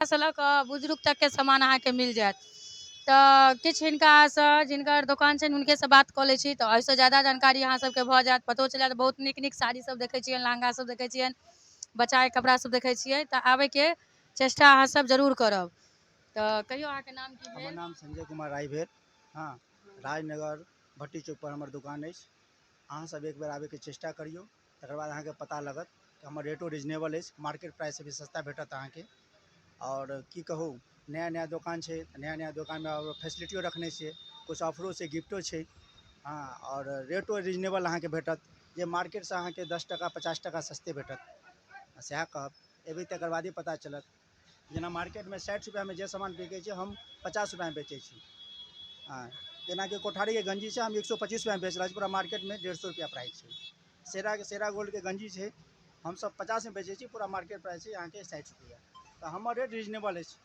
से लऽ कऽ बुजुर्ग तकके सामान अहाँके मिल जायत। तऽ किछु हिनकासँ जिनकर दोकान छनि हुनकेसँ बात कऽ लै छी, तऽ एहिसँ ज्यादा जानकारी अहाँ सबके भऽ जायत, पतो चलि जायत। बहुत नीक नीक साड़ी सब देखै छियनि, लहंगा सब देखै छियनि, बच्चाके कपड़ा सब देखै छियै, तऽ आबैके चेष्टा अहाँ सब जरूर करब। तऽ कहियो अहाँके नाम की भेल? हमर नाम संजय कुमार राय भेल। हाँ, राजनगर भट्टी चौक पर हमर दुकान अछि। अहाँ सब एक बेर आबैके चेष्टा करियौ, तकर बाद अहाँके पता लागत कि हमर रेटो रिजनेबल अछि, मार्केट प्राइस से भी सस्ता भेटत अहाँके। और की कहू, नया नया दुकान छै, नया नया दुकानमे फैसिलिटियो रखने छियै, कुछ ऑफरो छै, गिफ्टो छै। हाँ, और रेटो रिजनेबल अहाँके भेटत, जे मार्केटसँ अहाँके 10 टका 50 टका सस्ते भेटत। सएह कहब, एबै तकर बादे पता चलत। जेना मार्केटमे 60 रुपैआमे जे सामान बिकै छै, हम 50 रुपैआमे बेचै छी। हाँ, जेनाकि कोठारीके गंजी छै, हम 125 रुपैआमे बेच रहल छी, पूरा मार्केटमे 150 रुपैआ प्राइस छै। सेरा गोल्डके गंजी छै, हमसब 50 में बेचै छी, पूरा मार्केट प्राइस छै अहाँके 60 रुपैआ। तऽ हमर रेट रिजनेबल अछि,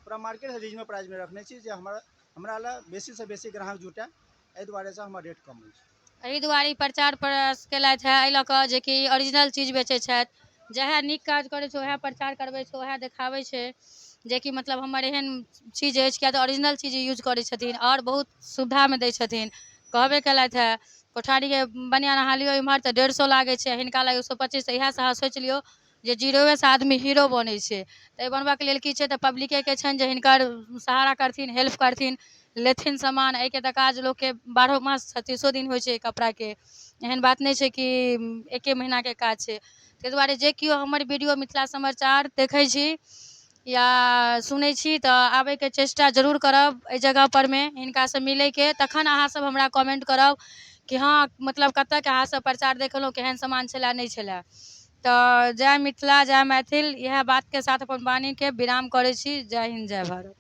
पूरा मार्केटसँ रिजनेबल प्राइसमे रखने छी, जे हमरा लए बेसीसँ बेसी ग्राहक जुटै, एहि दुआरेसँ हमर रेट कम अछि। एहि दुआरे प्रचार प्रसार केलथि है, एहि लऽ कऽ जे कि ओरिजिनल चीज बेचै छथि। जएह नीक काज करै छै वएह प्रचार करबै छै, वएह देखाबै छै, जेकि मतलब हमर एहन चीज अछि, किएक तऽ ओरिजिनल चीज यूज करै छथिन आओर बहुत सुविधामे दै छथिन। कहबे केलथि है, कोठारीके बनियान अहाँ लियौ इम्हर तऽ 150 लागै छै, हिनका लग 125। इएहसँ अहाँ सोचि लियौ जे जीरोएसँ आदमी हीरो बनै छै। तऽ बनबऽके लेल की छै, तऽ पब्लिकेके छनि जे हिनकर सहारा करथिन, हेल्प करथिन, लेथिन सामान। एहिके तऽ काज लोकके 12 मास 36 दिन होइ छै कपड़ाके, एहन बात नहि छै कि एके महीनाके काज छै। ताहि दुआरे जे केओ हमर वीडियो मिथिला समाचार देखै छी या सुनै छी, तऽ आबैके चेष्टा जरूर करब एहि जगहपर में हिनकासँ मिलैके। तखन अहाँसब हमरा कमेंट करब कि हाँ, मतलब कतऽके अहाँसब प्रचार देखलहुँ, केहन सामान छलै नहि छलै। तऽ जय मिथिला जय मैथिल, इएह बातके साथ अपन वाणीके विराम करै छी। जय हिंद जय भारत।